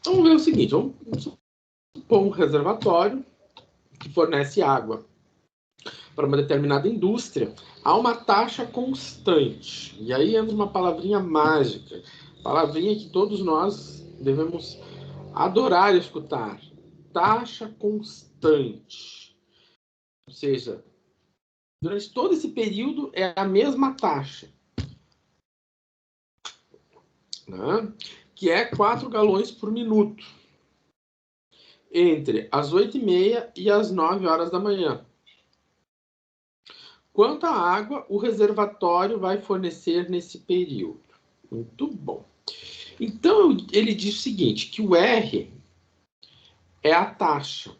Vamos ver o seguinte, vamos supor um reservatório que fornece água para uma determinada indústria a uma taxa constante. E aí entra uma palavrinha mágica, palavrinha que todos nós devemos adorar escutar. Taxa constante. Ou seja, durante todo esse período é a mesma taxa, né? Que é 4 galões por minuto, entre as 8h30 e as 9 horas da manhã. Quanta água o reservatório vai fornecer nesse período? Muito bom. Então, ele diz o seguinte, que o R é a taxa.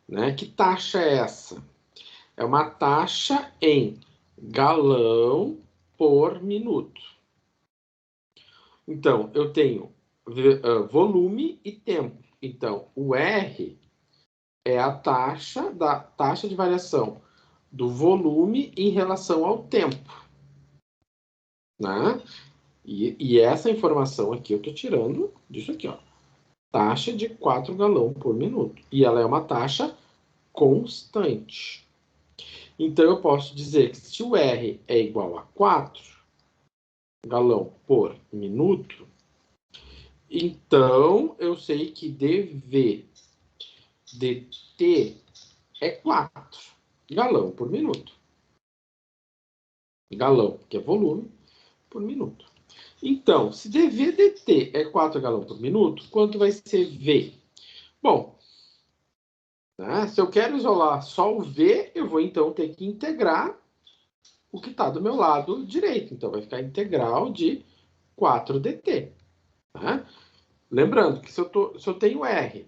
Né? Que taxa é essa? É uma taxa em galão por minuto. Então, eu tenho volume e tempo. Então, o R é a taxa de variação do volume em relação ao tempo. Né? E essa informação aqui eu estou tirando disso aqui, ó. Taxa de 4 galões por minuto. E ela é uma taxa constante. Então, eu posso dizer que se o R é igual a 4 galão por minuto, então eu sei que dV dt é 4 galão por minuto. Galão, que é volume, por minuto. Então, se dV dt é 4 galão por minuto, quanto vai ser V? Bom, né, se eu quero isolar só o V, eu vou então ter que integrar o que está do meu lado direito. Então, vai ficar integral de 4dt. Né? Lembrando que se eu tenho R,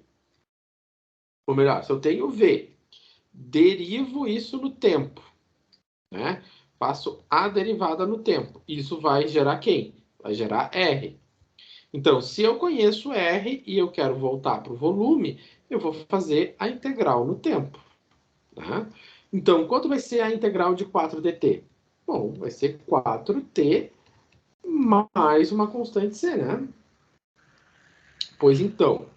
ou melhor, se eu tenho V, derivo isso no tempo. Né? Faço a derivada no tempo. Isso vai gerar quem? Vai gerar R. Então, se eu conheço R e eu quero voltar para o volume, eu vou fazer a integral no tempo. Tá? Então, quanto vai ser a integral de 4dt? Bom, vai ser 4t mais uma constante c, né? Pois então,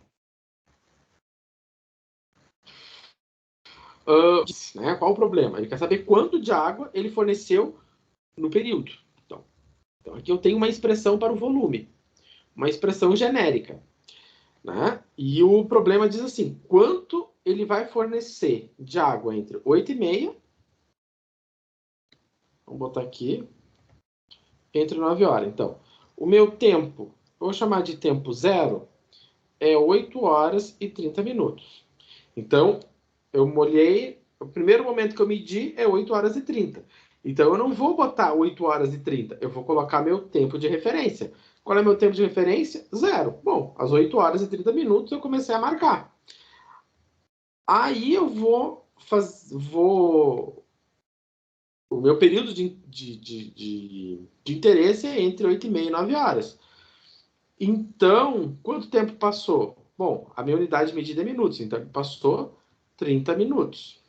né, qual o problema? Ele quer saber quanto de água ele forneceu no período. Então, aqui eu tenho uma expressão para o volume, uma expressão genérica. Né? E o problema diz assim, quanto ele vai fornecer de água entre 8h30, vamos botar aqui, entre 9 horas. Então, o meu tempo, eu vou chamar de tempo zero, é 8 horas e 30 minutos. Então, eu molhei, o primeiro momento que eu medi é 8 horas e 30. Então, eu não vou botar 8 horas e 30, eu vou colocar meu tempo de referência. Qual é meu tempo de referência? Zero. Bom, às 8 horas e 30 minutos eu comecei a marcar. Aí eu o meu período de interesse é entre 8h30 e 9 horas. Então, quanto tempo passou? Bom, a minha unidade de medida é minutos, então passou 30 minutos.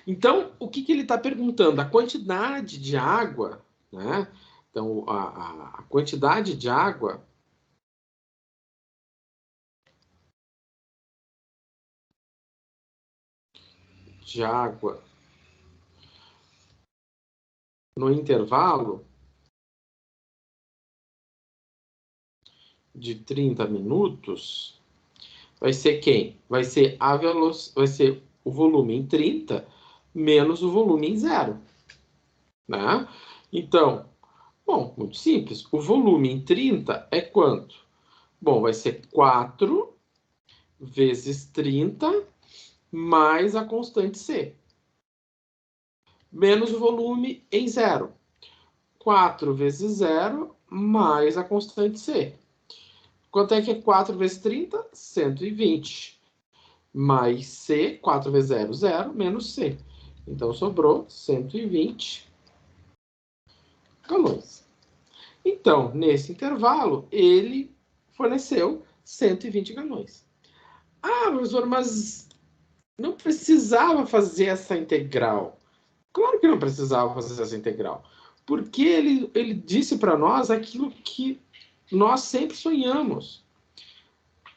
Então, o que ele está perguntando? A quantidade de água, né? Então, a quantidade de água no intervalo de 30 minutos vai ser quem? Vai ser vai ser o volume em 30 menos o volume em 0. Né? Então, bom, muito simples. O volume em 30 é quanto? Bom, vai ser 4 vezes 30 mais a constante C. Menos o volume em 0. 4 vezes 0 mais a constante C. Quanto é que é 4 vezes 30? 120. Mais C, 4 vezes 0, 0, menos C. Então, sobrou 120 galões. Então, nesse intervalo, ele forneceu 120 galões. Ah, professor, mas não precisava fazer essa integral. Claro que não precisava fazer essa integral. Porque ele disse para nós aquilo que nós sempre sonhamos.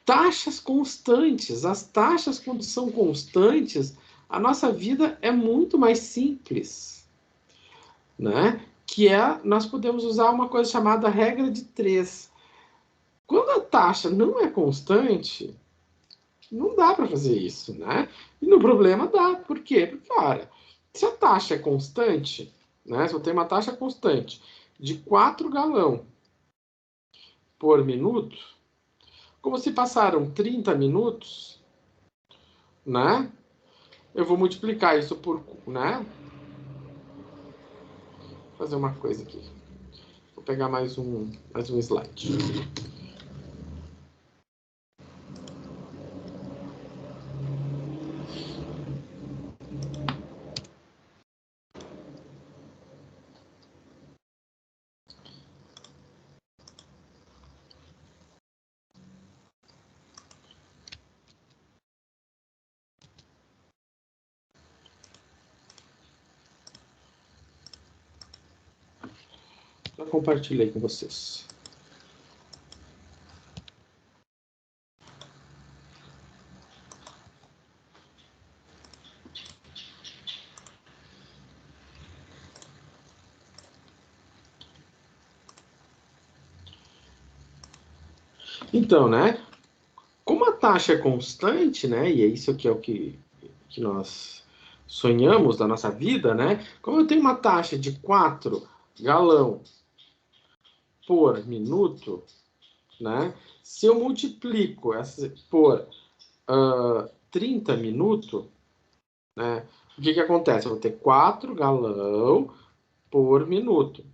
Taxas constantes. As taxas, quando são constantes, a nossa vida é muito mais simples, né? Nós podemos usar uma coisa chamada regra de 3. Quando a taxa não é constante, não dá para fazer isso, né? E no problema dá. Por quê? Porque, olha, se a taxa é constante, né? Se eu tenho uma taxa constante de 4 galão por minuto, como se passaram 30 minutos, né? Eu vou multiplicar isso por, né? Vou fazer uma coisa aqui. Vou pegar mais um slide. Já compartilhei com vocês. Então, né? Como a taxa é constante, né? E é isso aqui é o que nós sonhamos da nossa vida, né? Como eu tenho uma taxa de 4 galão por minuto, né? Se eu multiplico essa por 30 minutos, né? O que acontece? Eu vou ter 4 galão por minuto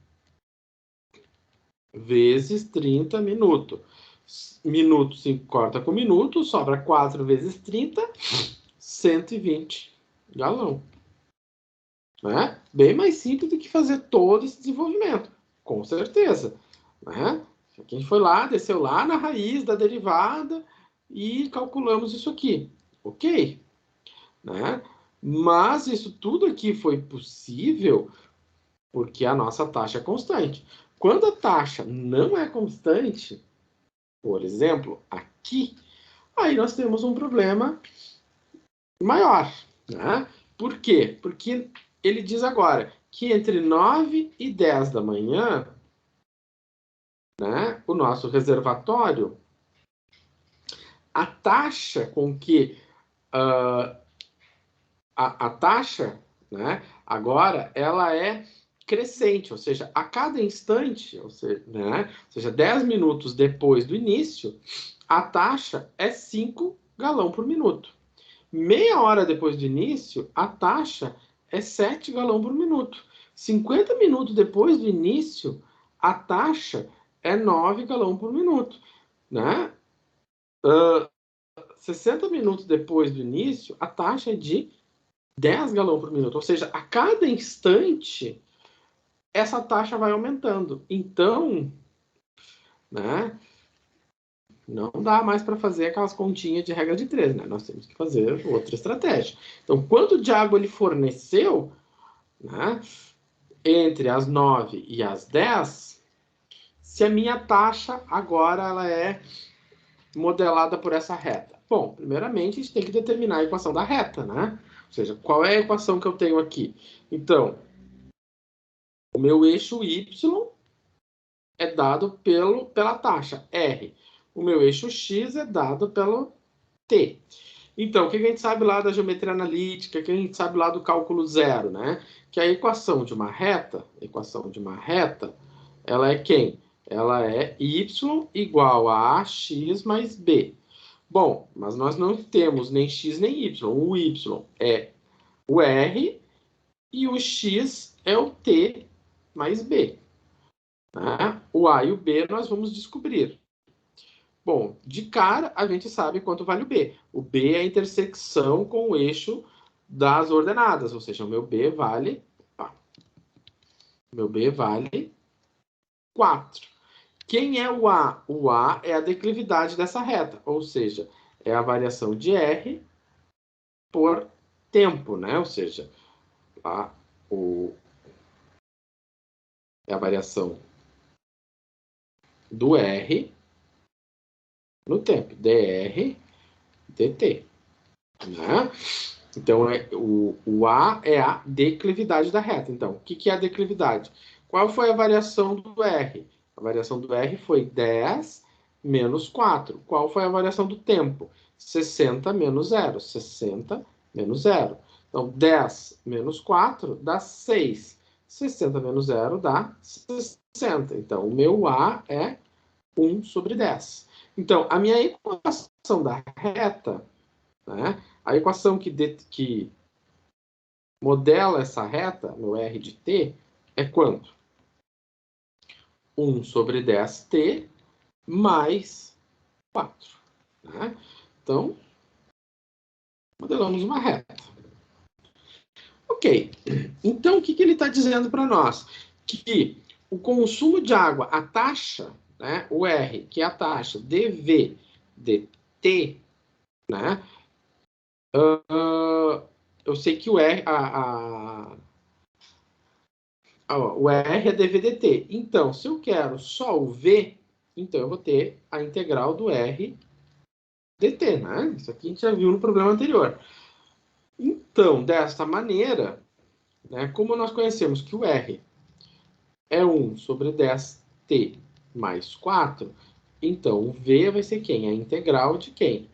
vezes 30 minutos. Minuto se corta com minuto, sobra 4 vezes 30, 120 galão. Né? Bem mais simples do que fazer todo esse desenvolvimento, com certeza. Né? A gente foi lá, desceu lá na raiz da derivada e calculamos isso aqui. Ok. Né? Mas isso tudo aqui foi possível porque a nossa taxa é constante. Quando a taxa não é constante, por exemplo, aqui, aí nós temos um problema maior. Né? Por quê? Porque ele diz agora que entre 9 e 10 da manhã, né, o nosso reservatório, a taxa com que a taxa, né, agora, ela é crescente, ou seja, a cada instante, ou seja, 10 minutos depois do início, a taxa é 5 galão por minuto. Meia hora depois do início, a taxa é 7 galão por minuto. 50 minutos depois do início, a taxa é 9 galão por minuto. Né? 60 minutos depois do início, a taxa é de 10 galão por minuto. Ou seja, a cada instante, essa taxa vai aumentando. Então, né, não dá mais para fazer aquelas continhas de regra de 3, né? Nós temos que fazer outra estratégia. Então, quanto de água ele forneceu, né, entre as 9 e as 10, se a minha taxa agora ela é modelada por essa reta? Bom, primeiramente a gente tem que determinar a equação da reta, né? Ou seja, qual é a equação que eu tenho aqui? Então, o meu eixo y é dado pela taxa R. O meu eixo x é dado pelo t. Então, o que a gente sabe lá da geometria analítica, o que a gente sabe lá do cálculo zero, né? Que a equação de uma reta, ela é quem? Ela é y igual a ax mais b. Bom, mas nós não temos nem x nem y. O y é o r e o x é o t mais b. Né? O a e o b nós vamos descobrir. Bom, de cara, a gente sabe quanto vale o B. O B é a intersecção com o eixo das ordenadas, ou seja, o meu B vale... meu B vale 4. Quem é o A? O A é a declividade dessa reta, ou seja, é a variação de R por tempo, né? Ou seja, é a variação do R no tempo. dr dt. Né? Então, o A é a declividade da reta. Então, o que é a declividade? Qual foi a variação do R? A variação do R foi 10 menos 4. Qual foi a variação do tempo? 60 menos 0. 60 menos 0. Então, 10 menos 4 dá 6. 60 menos 0 dá 60. Então, o meu A é 1 sobre 10. Então, a minha equação da reta, né? A equação que modela essa reta, meu R de t, é quanto? 1 sobre 10t mais 4. Né? Então, modelamos uma reta. Ok. Então, o que ele está dizendo para nós? Que o consumo de água, a taxa, né, o R, que é a taxa dV dt, né, eu sei que o R, o R é dV/dt. Então, se eu quero só o V, então eu vou ter a integral do R dt, né? Isso aqui a gente já viu no problema anterior. Então, desta maneira, né, como nós conhecemos que o R é 1 sobre 10t mais 4, então o V vai ser quem? A integral de quem?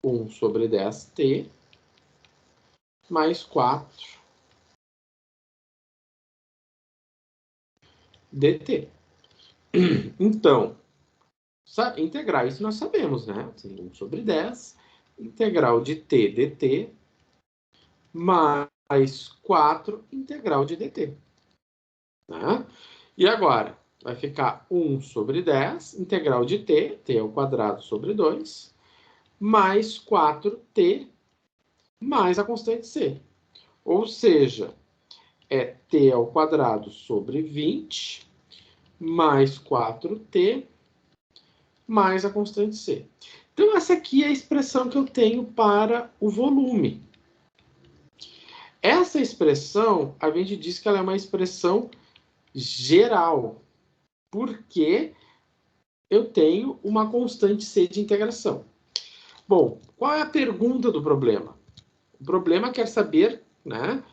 1 sobre 10t mais 4 dt. Então, integrar isso nós sabemos, né? 1 sobre 10, integral de t dt, mais 4 integral de dt. Né? E agora, vai ficar 1 sobre 10, integral de t ao quadrado sobre 2, mais 4t, mais a constante c. Ou seja, é t ao quadrado sobre 20, mais 4t, mais a constante c. Então, essa aqui é a expressão que eu tenho para o volume. Essa expressão, a gente diz que ela é uma expressão geral, porque eu tenho uma constante c de integração. Bom, qual é a pergunta do problema? O problema quer saber, né,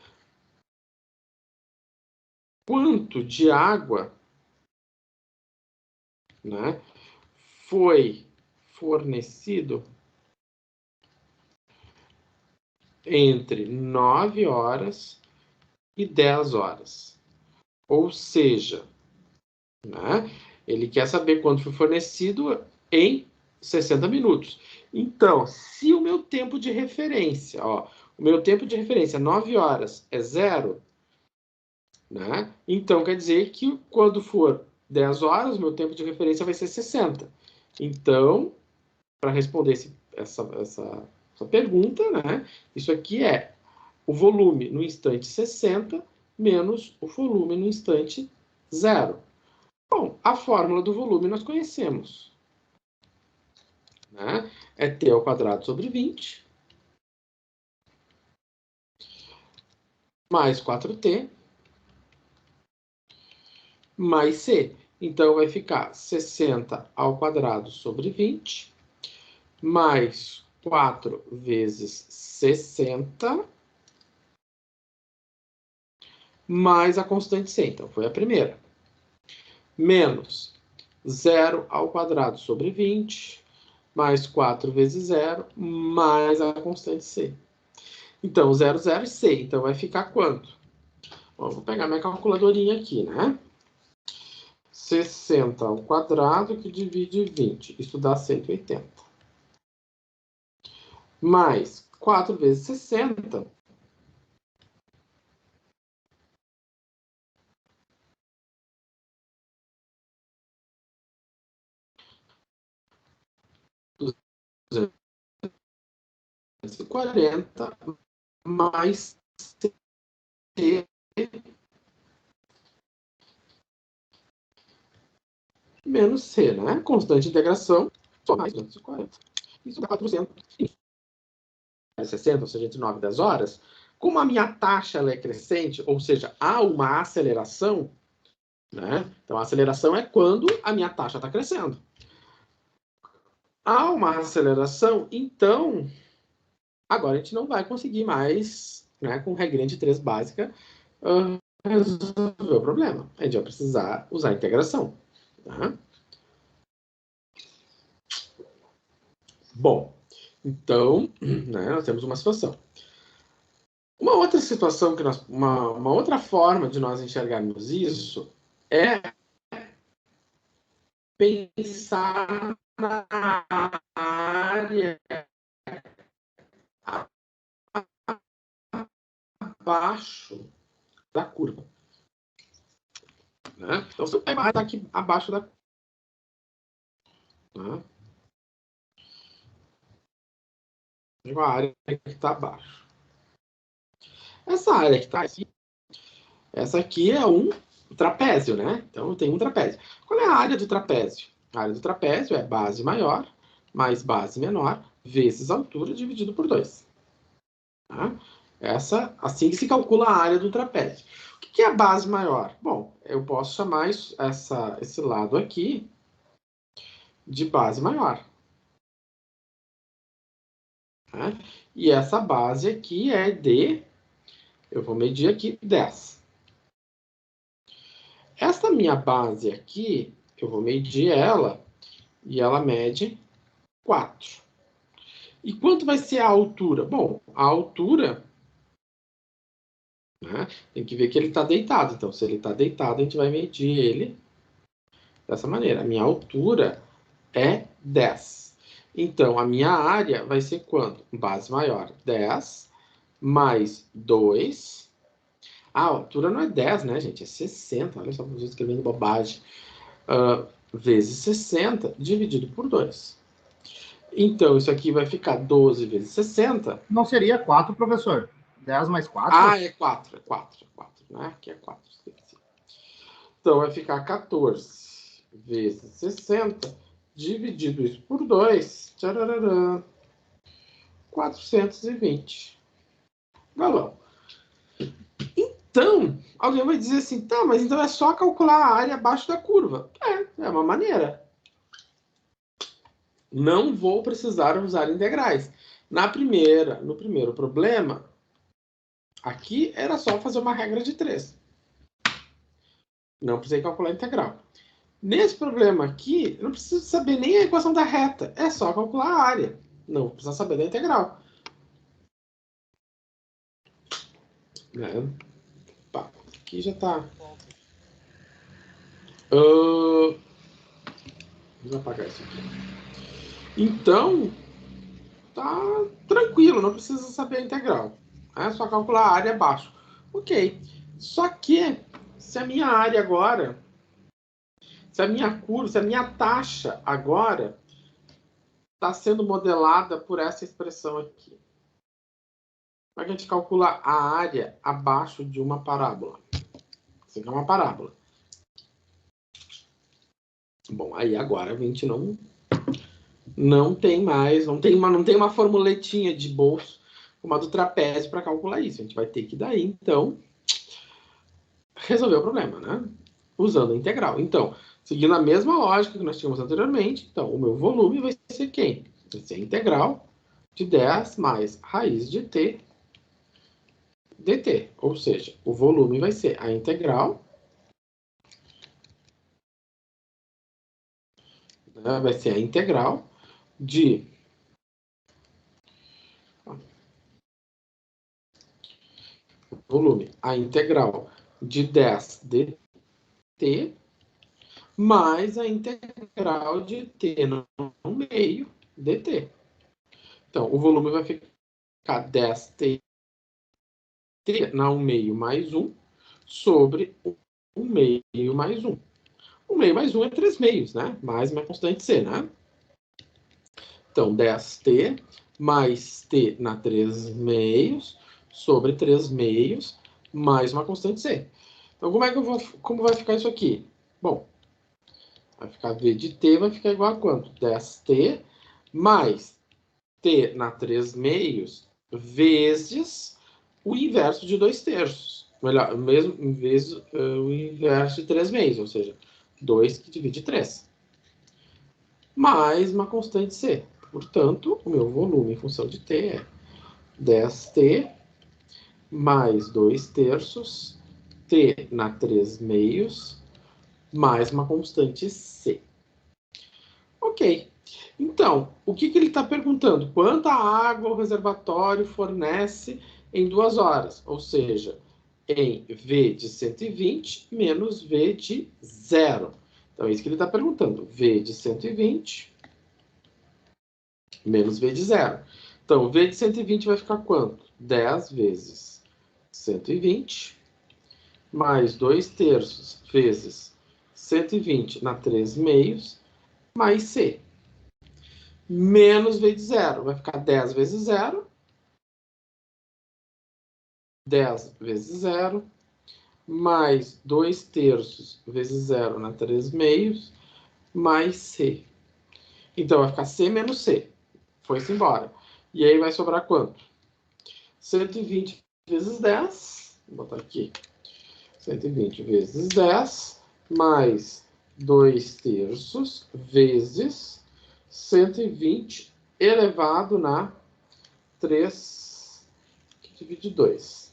quanto de água, né, foi fornecido entre 9 horas e 10 horas. Ou seja, né, ele quer saber quanto foi fornecido em 60 minutos. Então, se o meu tempo de referência, ó, o meu tempo de referência 9 horas é 0, né, então quer dizer que quando for 10 horas, o meu tempo de referência vai ser 60. Então, para responder essa pergunta, né, isso aqui é o volume no instante 60 menos o volume no instante 0. Bom, a fórmula do volume nós conhecemos. Né? É t ao quadrado sobre 20 mais 4t mais c. Então, vai ficar 60 ao quadrado sobre 20 mais 4 vezes 60 mais a constante c. Então, foi a primeira. Menos 0 ao quadrado sobre 20 mais 4 vezes 0 mais a constante c. Então, 0, 0 e c. Então, vai ficar quanto? Bom, vou pegar minha calculadorinha aqui, né? 60 ao quadrado que divide 20. Isso dá 180. Mais 4 vezes 60. $240 mais C menos C, né? Constante de integração, só mais 240. Isso dá 400. 60, ou seja, entre 9 e 10 horas. Como a minha taxa ela é crescente, ou seja, há uma aceleração, né? Então, a aceleração é quando a minha taxa está crescendo. Há uma aceleração, então, agora a gente não vai conseguir mais, né, com regrinha de 3 básica, resolver o problema. A gente vai precisar usar a integração. Tá? Bom, então, né, nós temos uma situação. Uma outra situação, uma outra forma de nós enxergarmos isso é pensar na área abaixo da curva. Né? Então, se a área está aqui abaixo da curva. Né? A área que está abaixo. Essa área que está aqui, essa aqui é um trapézio, né? Então, eu tenho um trapézio. Qual é a área do trapézio? A área do trapézio é base maior mais base menor vezes altura dividido por 2. Tá? Assim que se calcula a área do trapézio. O que é a base maior? Bom, eu posso chamar esse lado aqui de base maior. Tá? E essa base aqui é eu vou medir aqui 10. Essa minha base aqui, eu vou medir ela, e ela mede 4. E quanto vai ser a altura? Bom, a altura, né, tem que ver que ele está deitado. Então, se ele está deitado, a gente vai medir ele dessa maneira. A minha altura é 10. Então, a minha área vai ser quanto? Base maior, 10, mais 2. A altura não é 10, né, gente? É 60. Olha só, estou escrevendo bobagem. Vezes 60, dividido por 2. Então, isso aqui vai ficar 12 vezes 60. Não seria 4, professor? 10 mais 4? Ah, é 4, né? Aqui é 4. Então, vai ficar 14 vezes 60, dividido isso por 2, tchararã, 420 galão. Então, alguém vai dizer assim, tá, mas então é só calcular a área abaixo da curva. É uma maneira. Não vou precisar usar integrais. No primeiro problema, aqui era só fazer uma regra de 3. Não precisei calcular a integral. Nesse problema aqui, eu não preciso saber nem a equação da reta. É só calcular a área. Não precisa saber da integral. Pá, aqui já está. Vou apagar isso aqui. Então, tá tranquilo, não precisa saber a integral. É só calcular a área abaixo. Ok. Só que, se a minha área agora, se a minha curva, se a minha taxa agora está sendo modelada por essa expressão aqui. Como é que a gente calcula a área abaixo de uma parábola? Isso aqui é uma parábola. Bom, aí agora a gente não tem mais, não tem uma formuletinha de bolso como a do trapézio para calcular isso. A gente vai ter que daí, então, resolver o problema, né? Usando a integral. Então, seguindo a mesma lógica que nós tínhamos anteriormente, então, o meu volume vai ser quem? Vai ser a integral de 10 mais raiz de t dt. Ou seja, o volume vai ser a integral, né? Vai ser a integral de volume, a integral de 10 dt mais a integral de t no meio dt. Então, o volume vai ficar 10t na 1 meio mais 1 sobre 1 meio mais 1. 1 meio mais 1 é 3 meios, né? Mais uma constante c, né? Então, 10t mais t na 3 meios sobre 3 meios mais uma constante c. Então, como vai ficar isso aqui? Bom, vai ficar v de t, vai ficar igual a quanto? 10t mais t na 3 meios vezes o inverso de 2 terços. Melhor, mesmo em vez o inverso de 3 meios, ou seja, 2 que divide 3. Mais uma constante C. Portanto, o meu volume em função de T é 10T mais 2 terços, T na 3 meios, mais uma constante C. Ok. Então, o que ele está perguntando? Quanta água o reservatório fornece em 2 horas? Ou seja, em V de 120 menos V de 0. Então, é isso que ele está perguntando. V de 120 menos V de 0. Então, V de 120 vai ficar quanto? 10 vezes 120 mais 2 terços vezes 120 na 3 meios mais C. Menos V de 0. Vai ficar 10 vezes 0. 10 vezes 0. Mais 2 terços vezes 0 na 3 meios. Mais C. Então, vai ficar C menos C. Foi-se embora. E aí vai sobrar quanto? 120 vezes 10. Vou botar aqui. 120 vezes 10. Mais 2 terços vezes 120 elevado na 3 que divide 2.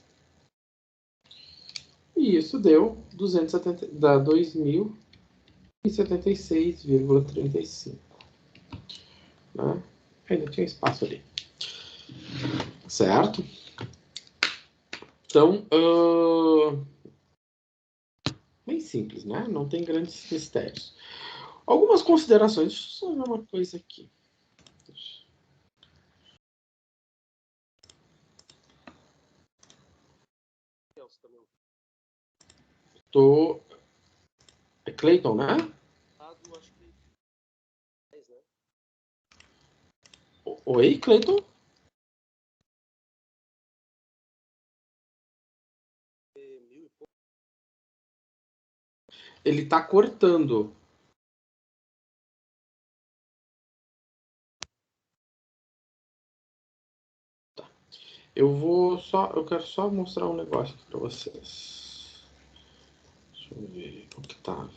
E isso deu 2.076,35. Né? Ainda tinha espaço ali. Certo? Então, bem simples, né? Não tem grandes mistérios. Algumas considerações. Deixa eu só ver uma coisa aqui. É Clayton, né? Oi, Clayton? Ele tá cortando. Tá. Eu quero só mostrar um negócio aqui para vocês. Deixa eu ver o que tá.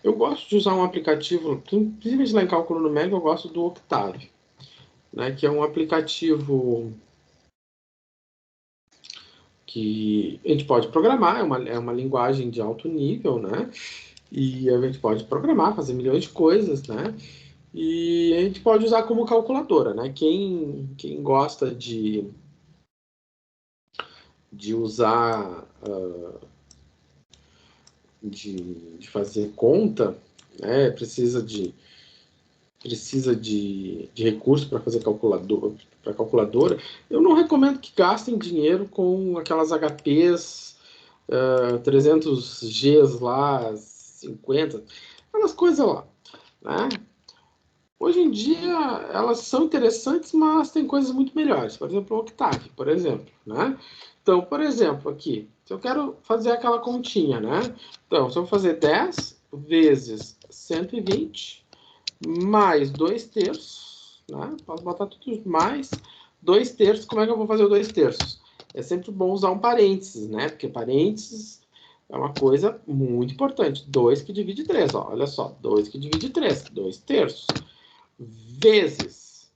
Eu gosto de usar um aplicativo, principalmente lá em cálculo numérico, eu gosto do Octave, né, que é um aplicativo que a gente pode programar, é uma linguagem de alto nível, né? E a gente pode programar, fazer milhões de coisas, né? E a gente pode usar como calculadora, né? Quem gosta de usar, de fazer conta, né? Precisa de recurso para fazer calculadora, eu não recomendo que gastem dinheiro com aquelas HPs 300Gs lá, 50, aquelas coisas lá, né? Hoje em dia, elas são interessantes, mas tem coisas muito melhores. Por exemplo, o Octave, por exemplo, né? Então, por exemplo, aqui, se eu quero fazer aquela continha, né? Então, se eu fazer 10 vezes 120 mais 2 terços, né? Posso botar tudo mais 2 terços. Como é que eu vou fazer o 2 terços? É sempre bom usar um parênteses, né? Porque parênteses é uma coisa muito importante. 2 que divide 3, ó. Olha só, 2 que divide 3, 2 terços. Vezes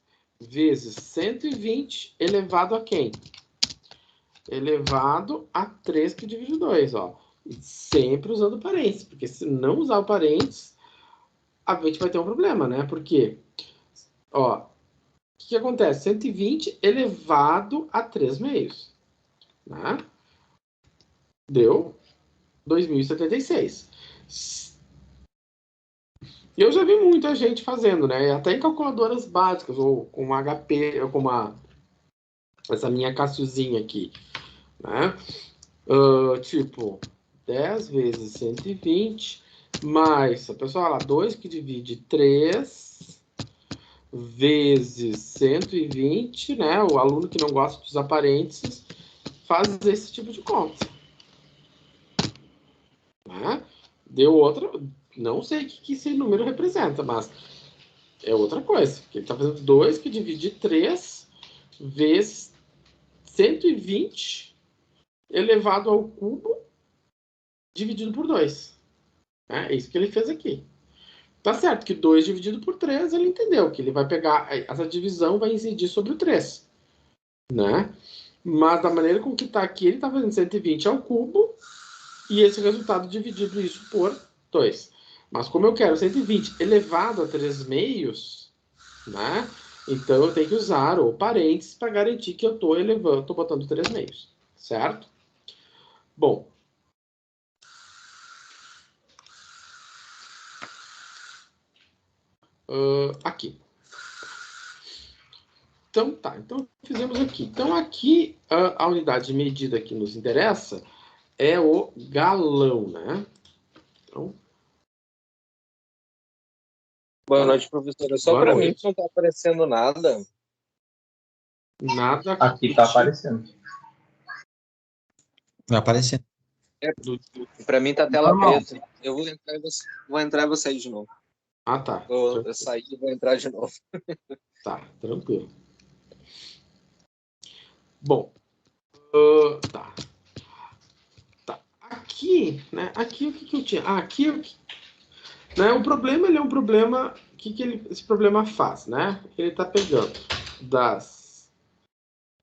120 elevado a quem? Elevado a 3 que divide 2, ó. E sempre usando parênteses, porque se não usar o parênteses, a gente vai ter um problema, né? Porque, ó, o que acontece? 120 elevado a 3 meios, né? Deu 2.076. E eu já vi muita gente fazendo, né? Até em calculadoras básicas, ou com uma HP, ou com essa minha Cassiozinha aqui, né? Tipo, 10 vezes 120, mais, a pessoa lá, 2 que divide 3, vezes 120, né? O aluno que não gosta de usar parênteses faz esse tipo de conta. Né? Deu outra, não sei o que esse número representa, mas é outra coisa. Porque ele está fazendo 2 que dividir 3 vezes 120 elevado ao cubo dividido por 2. É isso que ele fez aqui. Tá certo que 2 dividido por 3, ele entendeu que ele vai pegar, essa divisão vai incidir sobre o 3. Né? Mas da maneira com que está aqui, ele está fazendo 120 ao cubo e esse resultado dividido isso por 2. Mas como eu quero 120 elevado a 3 meios, né? Então eu tenho que usar o parênteses para garantir que eu estou elevando, estou botando 3 meios, certo? Bom. Aqui. Então tá, então fizemos aqui. Então aqui a unidade de medida que nos interessa é o galão, né? Então, boa noite, professora. Só para mim não está aparecendo nada. Nada aqui tá aparecendo. Vai aparecendo. Para mim tá tela preta. Eu vou entrar e vou sair de novo. Ah, tá. Vou sair e vou entrar de novo. Tá, tranquilo. Bom, tá. Aqui, né? Aqui o que eu tinha? Aqui, né? O problema, ele é um problema. O que esse problema faz, né? Ele está pegando das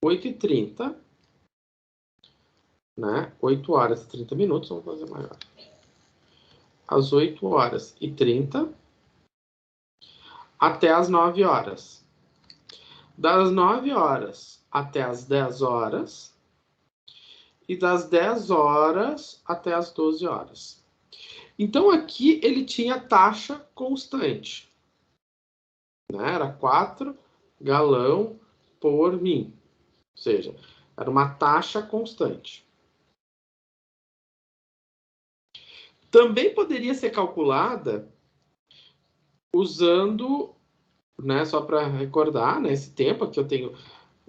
8h30, né? 8 horas e 30 minutos, vamos fazer maior. Às 8h30 até as 9 horas. Das 9 horas até as 10 horas e das 10 horas até as 12 horas. Então, aqui ele tinha taxa constante. Né? Era 4 galão por min. Ou seja, era uma taxa constante. Também poderia ser calculada usando, né, só para recordar, né, esse tempo aqui eu tenho...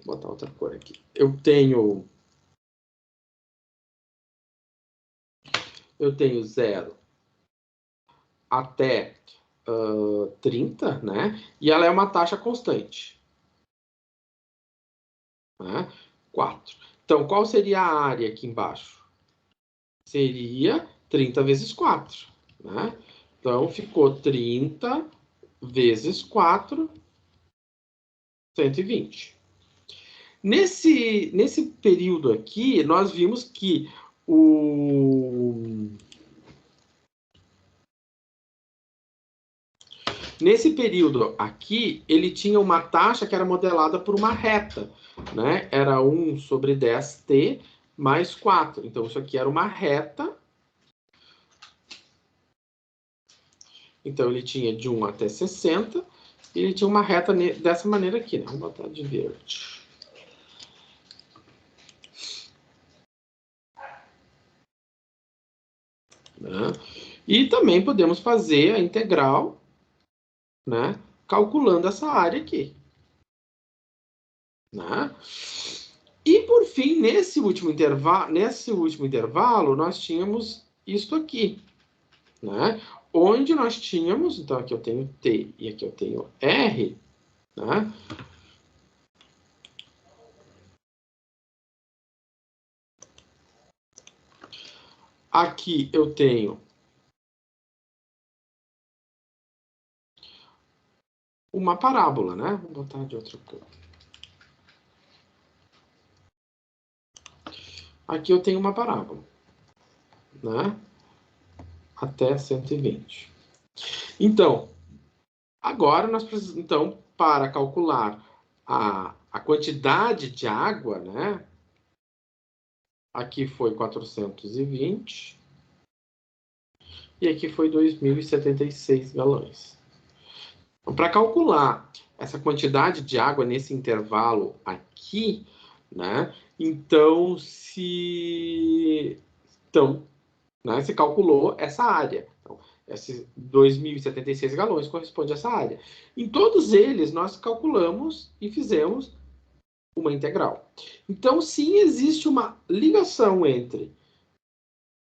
Vou botar outra cor aqui. Eu tenho 0 até 30, né? E ela é uma taxa constante. Né? 4. Então, qual seria a área aqui embaixo? Seria 30 vezes 4. Né? Então, ficou 30 vezes 4, 120. Nesse período aqui, nós vimos que nesse período aqui, ele tinha uma taxa que era modelada por uma reta, né? Era 1 sobre 10t mais 4. Então, isso aqui era uma reta. Então, ele tinha de 1 até 60. E ele tinha uma reta dessa maneira aqui, né? Vamos botar de verde. Né? E também podemos fazer a integral, né, calculando essa área aqui. Né? E, por fim, nesse último intervalo, nós tínhamos isto aqui. Né? Onde nós tínhamos, então aqui eu tenho T e aqui eu tenho R. Né? Aqui eu tenho uma parábola, né? Vou botar de outra cor. Aqui eu tenho uma parábola, né? Até 120. Então, agora nós precisamos, então, para calcular a quantidade de água, né? Aqui foi 420 e aqui foi 2.076 galões. Então, para calcular essa quantidade de água nesse intervalo aqui, né? Então, se calculou essa área. Então, esses 2.076 galões corresponde a essa área. Em todos eles, nós calculamos e fizemos uma integral. Então, sim, existe uma ligação entre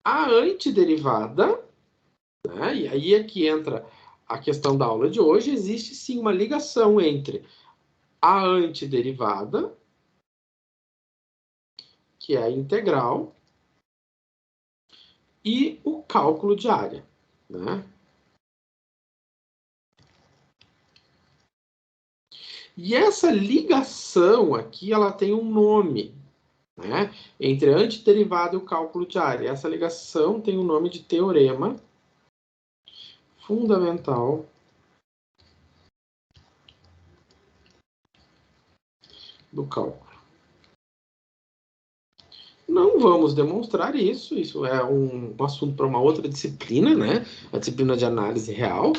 a antiderivada, né? E aí é que entra a questão da aula de hoje, existe sim uma ligação entre a antiderivada, que é a integral, e o cálculo de área, né? E essa ligação aqui, ela tem um nome, né? Entre a antiderivada e o cálculo de área. Essa ligação tem o nome de teorema fundamental do cálculo. Não vamos demonstrar isso, isso é um assunto para uma outra disciplina, né? A disciplina de análise real.